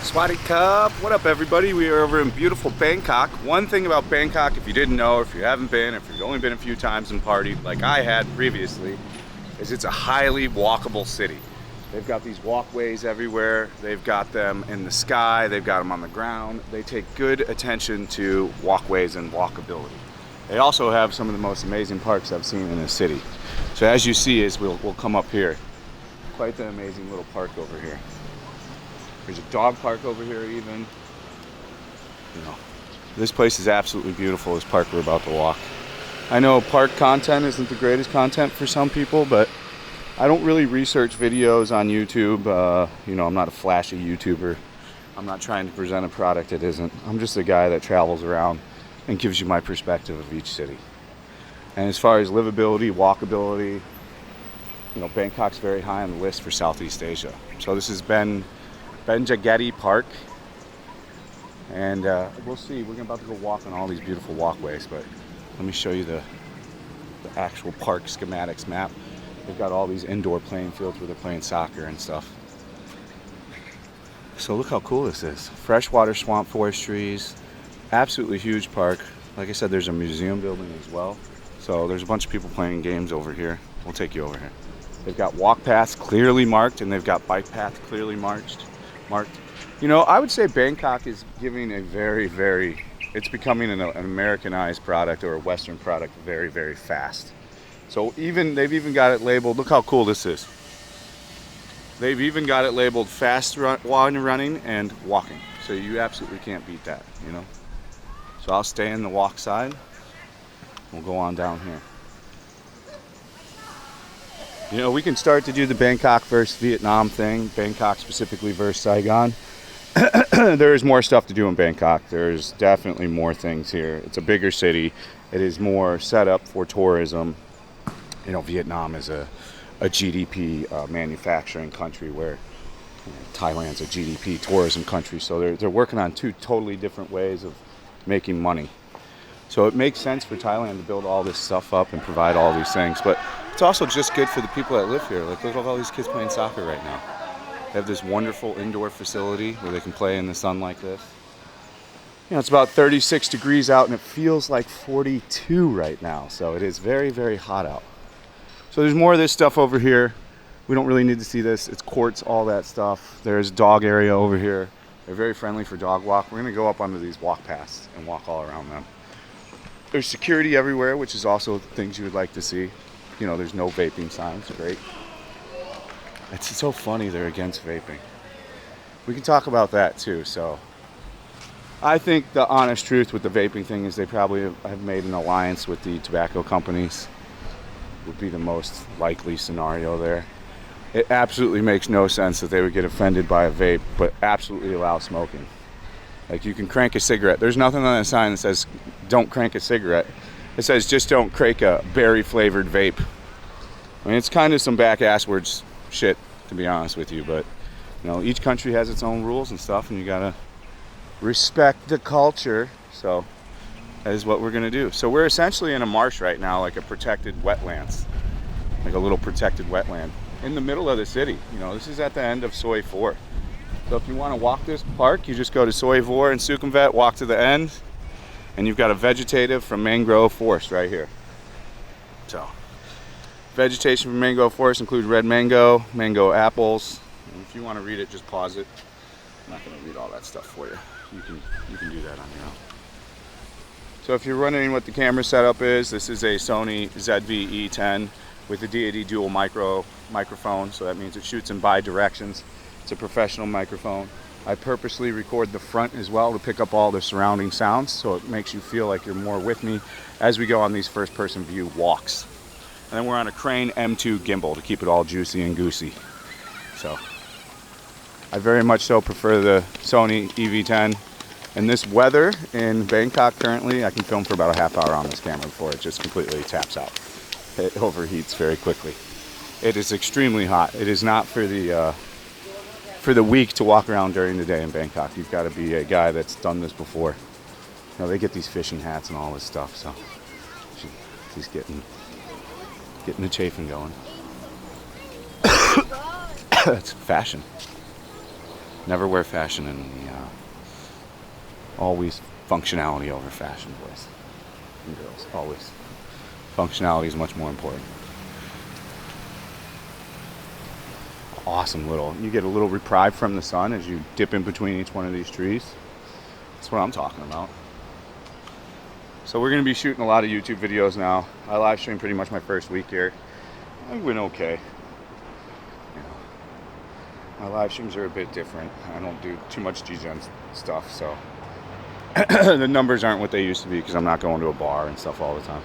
Swaddy Cup. What up, everybody? We are over in beautiful Bangkok. One thing about Bangkok, if you didn't know, if you haven't been, if you've only been a few times and partied like I had previously, is it's a highly walkable city. They've got these walkways everywhere. They've got them in the sky. They've got them on the ground. They take good attention to walkways and walkability. They also have some of the most amazing parks I've seen in the city. So as you see, as we'll come up here, quite the amazing little park over here. There's a dog park over here even. You know, this place is absolutely beautiful, this park we're about to walk. I know park content isn't the greatest content for some people, but I don't really research videos on YouTube. You know, I'm not a flashy YouTuber. I'm not trying to present a product it isn't. I'm just a guy that travels around and gives you my perspective of each city. And as far as livability, walkability, you know, Bangkok's very high on the list for Southeast Asia. So this has been Benjakitti Park, and we'll see. We're about to go walk on all these beautiful walkways, but let me show you the actual park schematics map. They've got all these indoor playing fields where they're playing soccer and stuff. So look how cool this is. Freshwater swamp forest trees, absolutely huge park. Like I said, there's a museum building as well. So there's a bunch of people playing games over here. We'll take you over here. They've got walk paths clearly marked, and they've got bike paths clearly marked. You know, I would say Bangkok is giving a it's becoming an Americanized product or a Western product very, very fast. So they've even got it labeled, look how cool this is. They've even got it labeled fast running and walking. So you absolutely can't beat that, you know. So I'll stay in the walk side. We'll go on down here. You know, we can start to do the Bangkok versus Vietnam thing, Bangkok specifically versus Saigon. There's more stuff to do in Bangkok. There's definitely more things here. It's a bigger city. It is more set up for tourism. You know, Vietnam is a GDP manufacturing country, where Thailand's a GDP tourism country. So they're working on two totally different ways of making money. So it makes sense for Thailand to build all this stuff up and provide all these things. But it's also just good for the people that live here. Like, look at all these kids playing soccer right now. They have this wonderful indoor facility where they can play in the sun like this. You know, it's about 36 degrees out and it feels like 42 right now. So it is very, very hot out. So there's more of this stuff over here. We don't really need to see this. It's courts, all that stuff. There's a dog area over here. They're very friendly for dog walk. We're going to go up onto these walk paths and walk all around them. There's security everywhere, which is also things you would like to see. You know, there's no vaping signs. Great. It's so funny they're against vaping. We can talk about that too. So I think the honest truth with the vaping thing is they probably have made an alliance with the tobacco companies. Would be the most likely scenario there. It absolutely makes no sense that they would get offended by a vape, but absolutely allow smoking. Like, you can crank a cigarette. There's nothing on the sign that says don't crank a cigarette. It says just don't crank a berry flavored vape. I mean, it's kind of some back-asswards shit, to be honest with you, but you know, each country has its own rules and stuff, and you gotta respect the culture. So that is what we're gonna do. So we're essentially in a marsh right now, like a protected wetlands, like a little protected wetland in the middle of the city. You know, this is at the end of Soi 4. So if you want to walk this park, you just go to Soi 4 and Sukhumvit, walk to the end, and you've got a vegetative from mangrove forest right here. So vegetation from mangrove forest includes red mango, mango apples. And if you want to read it, just pause it. I'm not going to read all that stuff for you. You can do that on your own. So if you're wondering what the camera setup is, this is a Sony ZV-E10 with a DAD dual microphone. So that means it shoots in bi-directions. It's a professional microphone. I purposely record the front as well to pick up all the surrounding sounds, so it makes you feel like you're more with me as we go on these first-person view walks. And then we're on a Crane M2 gimbal to keep it all juicy and goosey. So I very much so prefer the Sony EV10. And this weather in Bangkok currently, I can film for about a half hour on this camera before it just completely taps out. It overheats very quickly. It is extremely hot. It is not for the weak to walk around during the day in Bangkok. You've got to be a guy that's done this before. You know, they get these fishing hats and all this stuff, so she's getting the chafing going. That's fashion. Never wear fashion in the always functionality over fashion, boys and girls. Always. Functionality is much more important. Awesome little, you get a little reprieve from the sun as you dip in between each one of these trees. That's what I'm talking about. So we're going to be shooting a lot of YouTube videos now. I live streamed pretty much my first week here. I went okay. You know, my live streams are a bit different. I don't do too much G-Gen stuff, so the numbers aren't what they used to be because I'm not going to a bar and stuff all the time.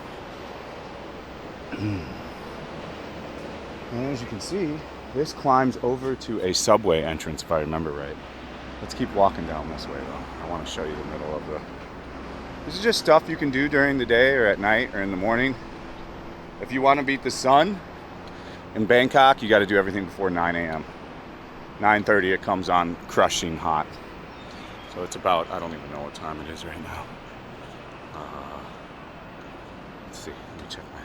And as you can see, this climbs over to a subway entrance, if I remember right. Let's keep walking down this way, though. I want to show you the middle of the... This is just stuff you can do during the day or at night or in the morning. If you want to beat the sun in Bangkok, you got to do everything before 9 a.m. 9:30 it comes on crushing hot. So it's about, I don't even know what time it is right now. Let's see, let me check my...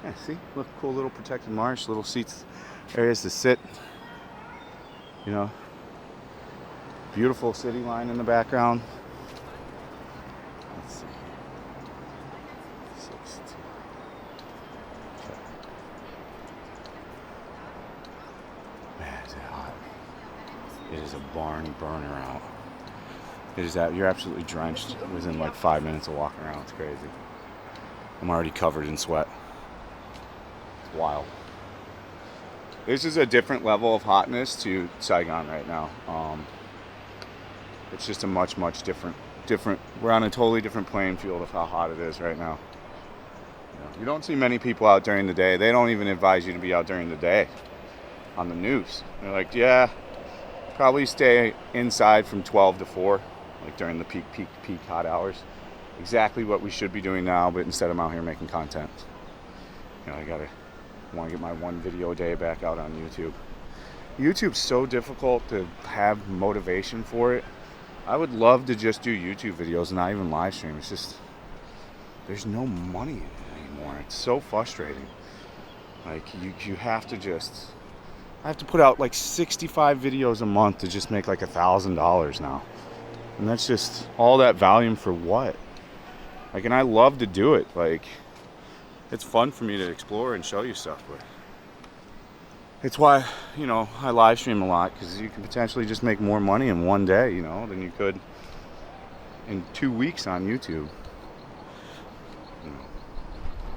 Yeah, see? Look, cool little protected marsh, little seats, areas to sit. You know, beautiful city line in the background. Let's see. 16. Okay. Man, is it hot? It is a barn burner out. It is that you're absolutely drenched within like 5 minutes of walking around. It's crazy. I'm already covered in sweat. It's wild. This is a different level of hotness to Saigon right now. It's just a much different. We're on a totally different playing field of how hot it is right now. You don't see many people out during the day. They don't even advise you to be out during the day on the news. They're like, yeah, probably stay inside from 12 to 4, like during the peak hot hours. Exactly what we should be doing now, but instead I'm out here making content. You know, I want to get my one video a day back out on YouTube. YouTube's so difficult to have motivation for it. I would love to just do YouTube videos and not even live stream. It's just, there's no money in it anymore. It's so frustrating. Like, you have to just, I have to put out like 65 videos a month to just make like $1,000 now. And that's just all that volume for what? Like, and I love to do it. Like, it's fun for me to explore and show you stuff, but it's why, you know, I live stream a lot, because you can potentially just make more money in one day, you know, than you could in 2 weeks on YouTube. You know,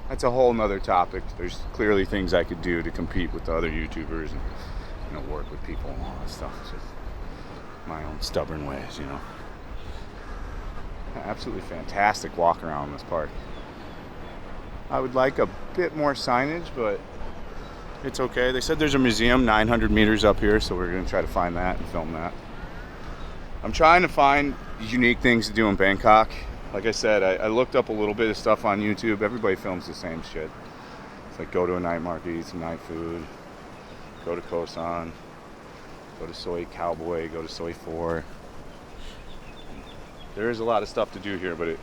that's a whole nother topic. There's clearly things I could do to compete with the other YouTubers and, you know, work with people and all that stuff. It's just my own stubborn ways, you know. Absolutely fantastic walk around this park. I would like a bit more signage, but it's okay. They said there's a museum 900 meters up here, so we're going to try to find that and film that. I'm trying to find unique things to do in Bangkok. Like I said, I looked up a little bit of stuff on YouTube. Everybody films the same shit. It's like go to a night market, eat some night food, go to Kosan, go to Soy Cowboy, go to Soy 4. There is a lot of stuff to do here, but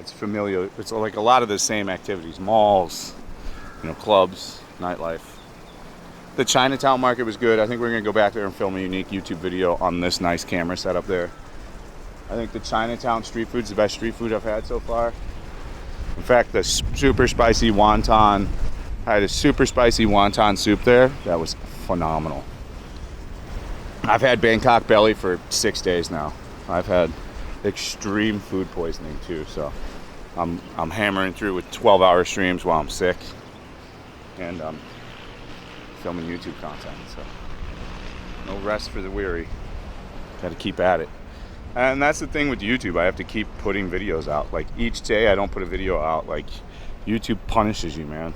it's familiar. It's like a lot of the same activities. Malls, you know, clubs, nightlife. The Chinatown market was good. I think we're going to go back there and film a unique YouTube video on this nice camera setup there. I think the Chinatown street food's the best street food I've had so far. In fact, the super spicy wonton, I had a super spicy wonton soup there. That was phenomenal. I've had Bangkok belly for 6 days now. I've had extreme food poisoning too, so I'm hammering through with 12-hour streams while I'm sick, and filming YouTube content, so no rest for the weary. Got to keep at it. And that's the thing with YouTube, I have to keep putting videos out. Like, each day I don't put a video out, like, YouTube punishes you, man.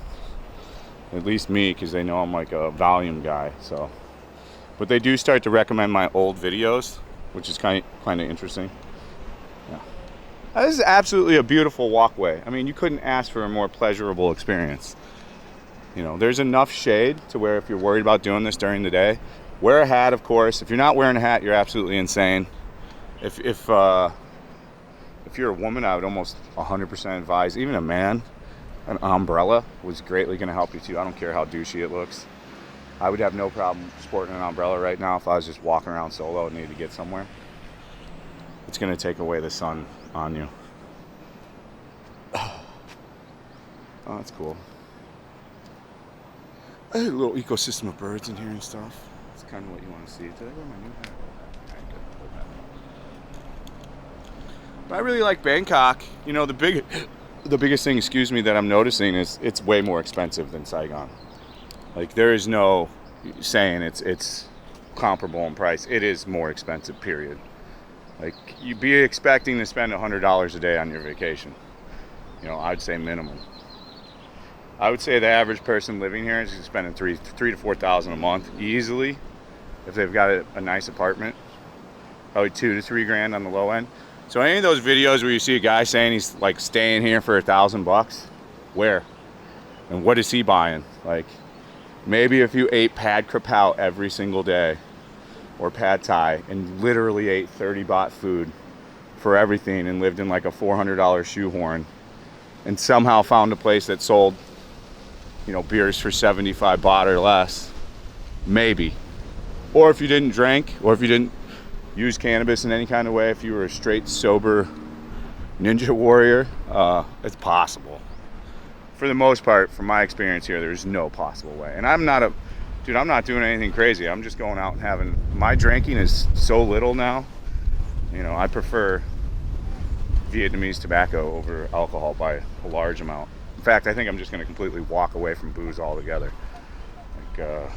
At least me, because they know I'm like a volume guy. So, but they do start to recommend my old videos, which is kind of interesting. Yeah. This is absolutely a beautiful walkway. I mean, you couldn't ask for a more pleasurable experience. You know, there's enough shade to where if you're worried about doing this during the day, wear a hat, of course. If you're not wearing a hat, you're absolutely insane. If you're a woman, I would almost 100% advise, even a man, an umbrella was greatly going to help you too. I don't care how douchey it looks. I would have no problem sporting an umbrella right now if I was just walking around solo and needed to get somewhere. It's going to take away the sun on you. Oh, that's cool. A little ecosystem of birds in here and stuff. It's kind of what you want to see. Did I wear my new hat? Okay, good. But I really like Bangkok. You know, the biggest thing, that I'm noticing is it's way more expensive than Saigon. Like, there is no saying it's comparable in price. It is more expensive, period. Like, you'd be expecting to spend $100 a day on your vacation. You know, I'd say minimum. I would say the average person living here is spending $3,000 to $4,000 a month easily if they've got a nice apartment. Probably $2,000 to $3,000 on the low end. So any of those videos where you see a guy saying he's like staying here for $1,000, where? And what is he buying? Like, maybe if you ate pad krapao every single day, or pad thai, and literally ate 30 baht food for everything and lived in like a $400 shoehorn, and somehow found a place that sold, you know, beers for 75 baht or less, maybe. Or if you didn't drink, or if you didn't use cannabis in any kind of way, if you were a straight sober ninja warrior, it's possible. For the most part, from my experience here, there's no possible way. And I'm not doing anything crazy. I'm just going out and having, my drinking is so little now. You know, I prefer Vietnamese tobacco over alcohol by a large amount. In fact, I think I'm just going to completely walk away from booze altogether. Like,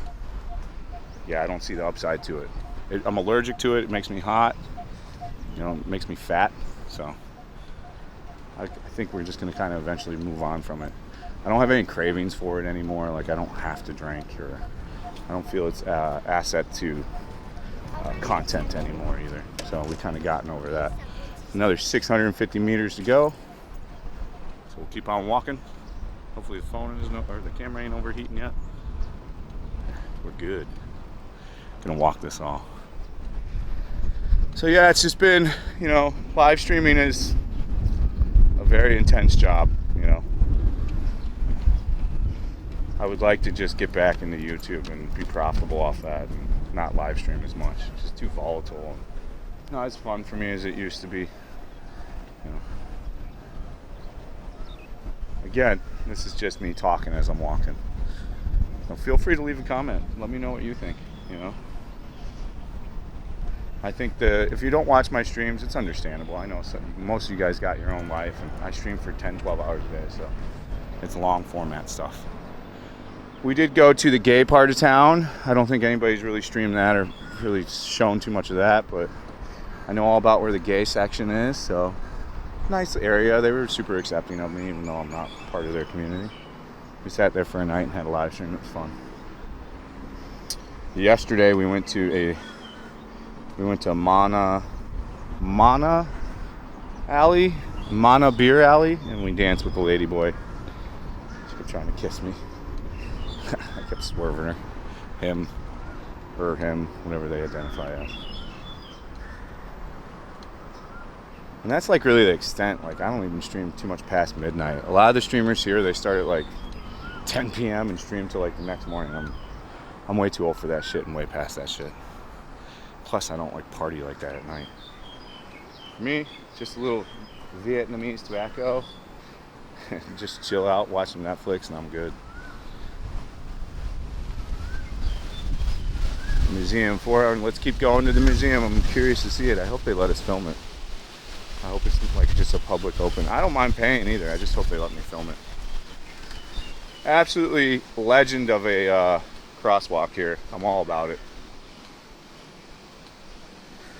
yeah, I don't see the upside to it. I'm allergic to it. It makes me hot. You know, it makes me fat. So I think we're just going to kind of eventually move on from it. I don't have any cravings for it anymore. Like, I don't have to drink, or I don't feel it's asset to content anymore either. So we kind of gotten over that. Another 650 meters to go. So we'll keep on walking. Hopefully the phone isn't, or the camera ain't overheating yet. We're good. Gonna walk this all. So yeah, it's just been, you know, live streaming is a very intense job, you know. I would like to just get back into YouTube and be profitable off that and not live stream as much. It's just too volatile. Not as fun for me as it used to be. You know. Again, this is just me talking as I'm walking. So feel free to leave a comment. Let me know what you think, you know. I think if you don't watch my streams, it's understandable. I know most of you guys got your own life, and I stream for 10, 12 hours a day, so it's long format stuff. We did go to the gay part of town. I don't think anybody's really streamed that or really shown too much of that, but I know all about where the gay section is, so nice area. They were super accepting of me, even though I'm not part of their community. We sat there for a night and had a live stream. It was fun. Yesterday we went to Mana Alley, Mana Beer Alley, and we danced with the lady boy. She kept trying to kiss me. I kept swerving her. Him, whatever they identify as. And that's like really the extent. Like, I don't even stream too much past midnight. A lot of the streamers here, they start at like 10 p.m. and stream till like the next morning. I'm way too old for that shit and way past that shit. Plus, I don't like party like that at night. For me, just a little Vietnamese tobacco. Just chill out, watch some Netflix, and I'm good. Museum 4, and let's keep going to the museum. I'm curious to see it. I hope they let us film it. I hope it's like just a public open. I don't mind paying either. I just hope they let me film it. Absolutely legend of a crosswalk here. I'm all about it.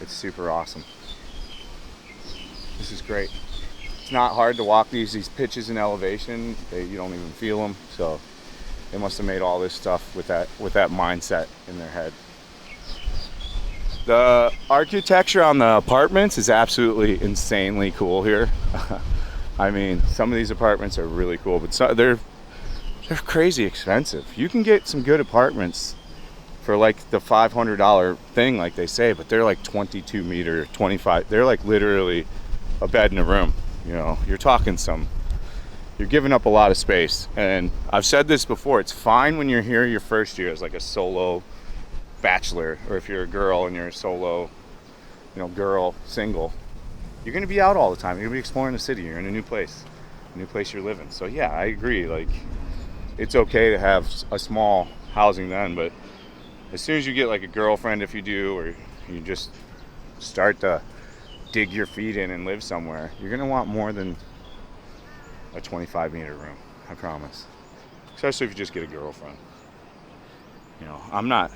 It's super awesome. This is great. It's not hard to walk these pitches in elevation. You don't even feel them. So they must have made all this stuff with that mindset in their head. The architecture on the apartments is absolutely insanely cool here. I mean, some of these apartments are really cool, but they're crazy expensive. You can get some good apartments for like the $500 thing, like they say, but they're like 22 meter, 25. They're like literally a bed in a room. You know, you're talking some you're giving up a lot of space. And I've said this before, it's fine when you're here your first year as like a solo bachelor, or if you're a girl and you're a solo, girl, single. You're going to be out all the time. You're going to be exploring the city. You're in a new place you're living. So yeah, I agree. Like, it's okay to have a small housing then, but as soon as you get like a girlfriend, if you do, or you just start to dig your feet in and live somewhere, you're going to want more than a 25-meter room, I promise. Especially if you just get a girlfriend. I'm not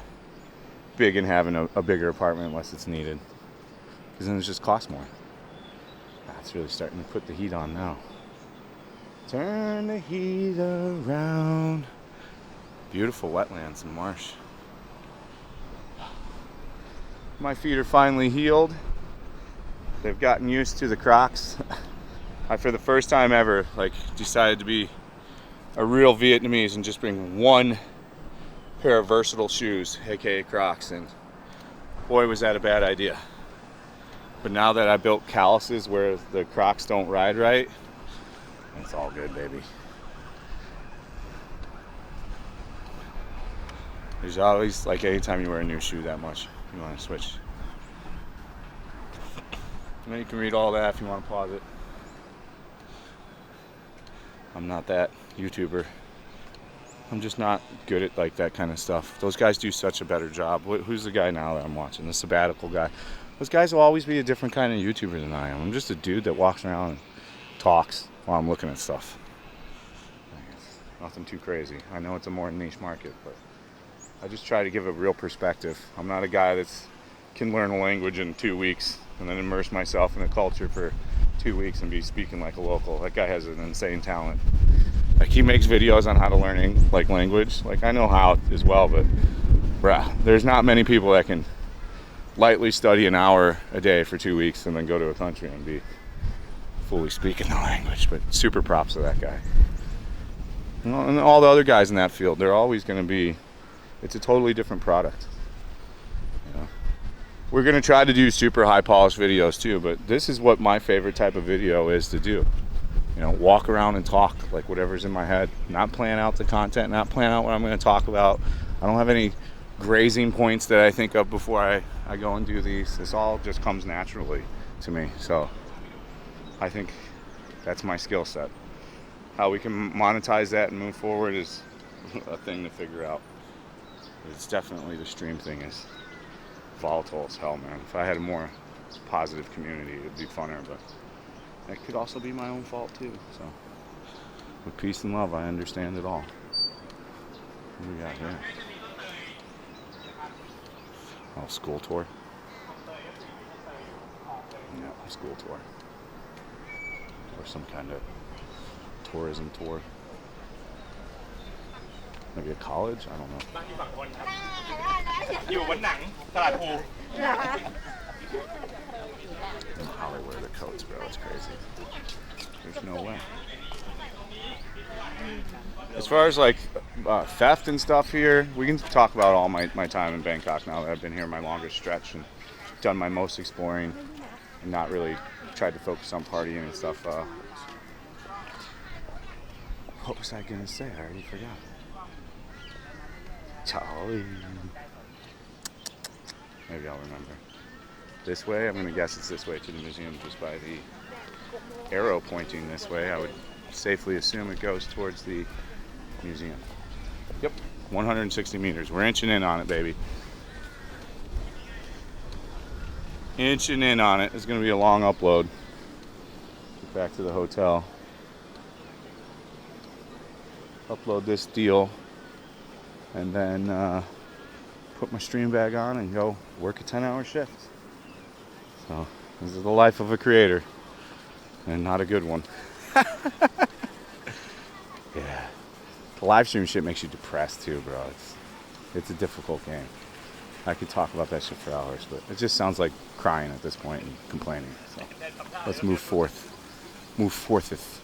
big in having a bigger apartment unless it's needed, because then it just costs more. It's really starting to put the heat on now. Turn the heat around. Beautiful wetlands and marsh. My feet are finally healed. They've gotten used to the Crocs. I, for the first time ever, decided to be a real Vietnamese and just bring one pair of versatile shoes, aka Crocs, and boy was that a bad idea. But now that I built calluses where the Crocs don't ride right, it's all good, baby. There's always, anytime you wear a new shoe that much, you want to switch. And then you can read all that if you want to pause it. I'm not that YouTuber. I'm just not good at that kind of stuff. Those guys do such a better job. Who's the guy now that I'm watching? The sabbatical guy. Those guys will always be a different kind of YouTuber than I am. I'm just a dude that walks around and talks while I'm looking at stuff. Nothing too crazy. I know it's a more niche market, but I just try to give a real perspective. I'm not a guy that can learn a language in 2 weeks and then immerse myself in a culture for 2 weeks and be speaking like a local. That guy has an insane talent. He makes videos on how to learn language. I know how as well, but there's not many people that can lightly study an hour a day for 2 weeks and then go to a country and be fully speaking the language. But super props to that guy. And all the other guys in that field, they're always going to be, it's a totally different product. We're going to try to do super high polished videos too, but this is what my favorite type of video is to do. Walk around and talk, whatever's in my head. Not plan out the content, not plan out what I'm going to talk about. I don't have any grazing points that I think of before I go and do these. This all just comes naturally to me. So I think that's my skill set. How we can monetize that and move forward is a thing to figure out. It's definitely, the stream thing is volatile as hell, man. If I had a more positive community, it'd be funner, but that could also be my own fault too. So with peace and love, I understand it all. What do we got here? Oh, school tour. Yeah, school tour. Or some kind of tourism tour. Maybe a college? I don't know. In Hollywood, the coats, bro. It's crazy. There's no way. As far as theft and stuff here, we can talk about all my time in Bangkok now that I've been here my longest stretch and done my most exploring and not really tried to focus on partying and stuff. What was I gonna say? I already forgot. Charlie. Maybe I'll remember. This way? I'm gonna guess it's this way to the museum just by the arrow pointing this way. I would safely assume it goes towards the museum. Yep, 160 meters. We're inching in on it, baby. Inching in on it. It's gonna be a long upload. Get back to the hotel. Upload this deal and then put my stream bag on and go work a 10-hour shift. So this is the life of a creator, and not a good one. Yeah, the live stream shit makes you depressed too, bro. It's a difficult game. I could talk about that shit for hours, but it just sounds like crying at this point and complaining. So let's move forth. Move fortheth.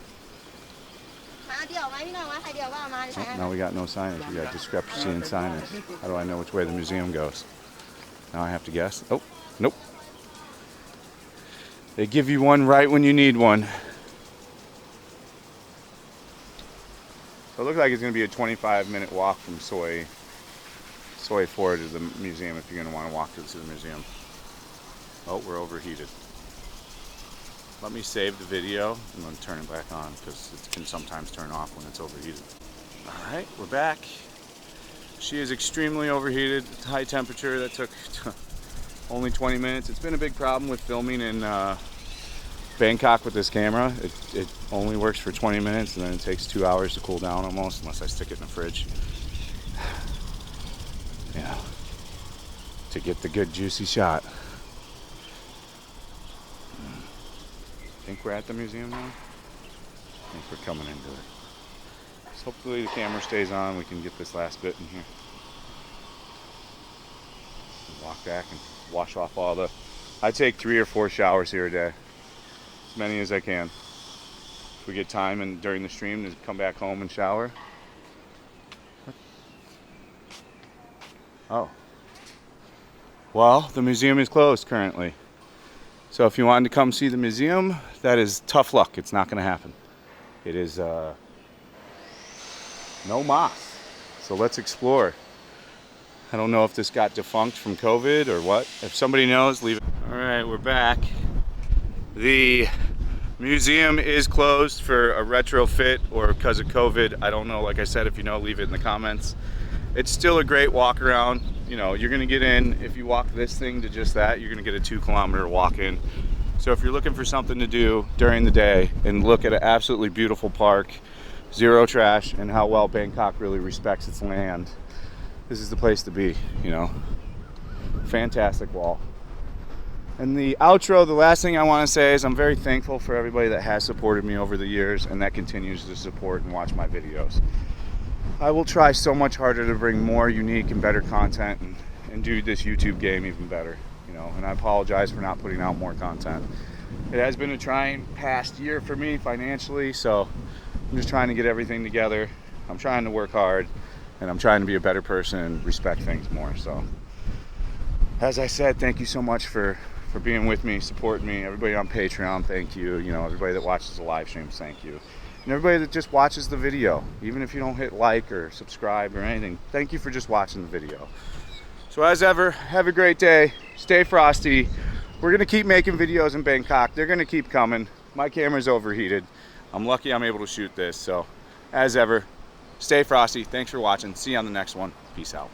Oh, now we got no signage. We got discrepancy in signage. How do I know which way the museum goes? Now I have to guess. Oh, nope. They give you one right when you need one. So it looks like it's going to be a 25-minute walk from Soi 4 to the museum if you're going to want to walk to the museum. Oh, we're overheated. Let me save the video and then turn it back on because it can sometimes turn off when it's overheated. All right, we're back. She is extremely overheated. It's high temperature. That took only 20 minutes. It's been a big problem with filming in Bangkok with this camera. It only works for 20 minutes and then it takes 2 hours to cool down almost, unless I stick it in the fridge. Yeah, to get the good juicy shot. I think we're at the museum now. I think we're coming into it. So hopefully the camera stays on. We can get this last bit in here. Walk back and wash off all the... I take 3 or 4 showers here a day. As many as I can. If we get time and during the stream to come back home and shower. Oh. Well, the museum is closed currently. So if you wanted to come see the museum, that is tough luck. It's not going to happen. It is no mas. So let's explore. I don't know if this got defunct from COVID or what. If somebody knows, leave it. All right, we're back. The museum is closed for a retrofit or because of COVID. I don't know. Like I said, if you know, leave it in the comments. It's still a great walk around. You know, you're gonna get in, if you walk this thing to just that, you're gonna get a 2-kilometer walk in. So if you're looking for something to do during the day and look at an absolutely beautiful park, zero trash, and how well Bangkok really respects its land, this is the place to be, you know. Fantastic wall. And the outro, the last thing I want to say is I'm very thankful for everybody that has supported me over the years and that continues to support and watch my videos. I will try so much harder to bring more unique and better content and do this YouTube game even better, you know, and I apologize for not putting out more content. It has been a trying past year for me financially, so I'm just trying to get everything together. I'm trying to work hard and I'm trying to be a better person and respect things more. So as I said, thank you so much for being with me, supporting me. Everybody on Patreon, thank you. You know, everybody that watches the live streams, thank you. And everybody that just watches the video, even if you don't hit like or subscribe or anything, thank you for just watching the video. So as ever, have a great day. Stay frosty. We're going to keep making videos in Bangkok. They're going to keep coming. My camera's overheated. I'm lucky I'm able to shoot this. So as ever, stay frosty. Thanks for watching. See you on the next one. Peace out.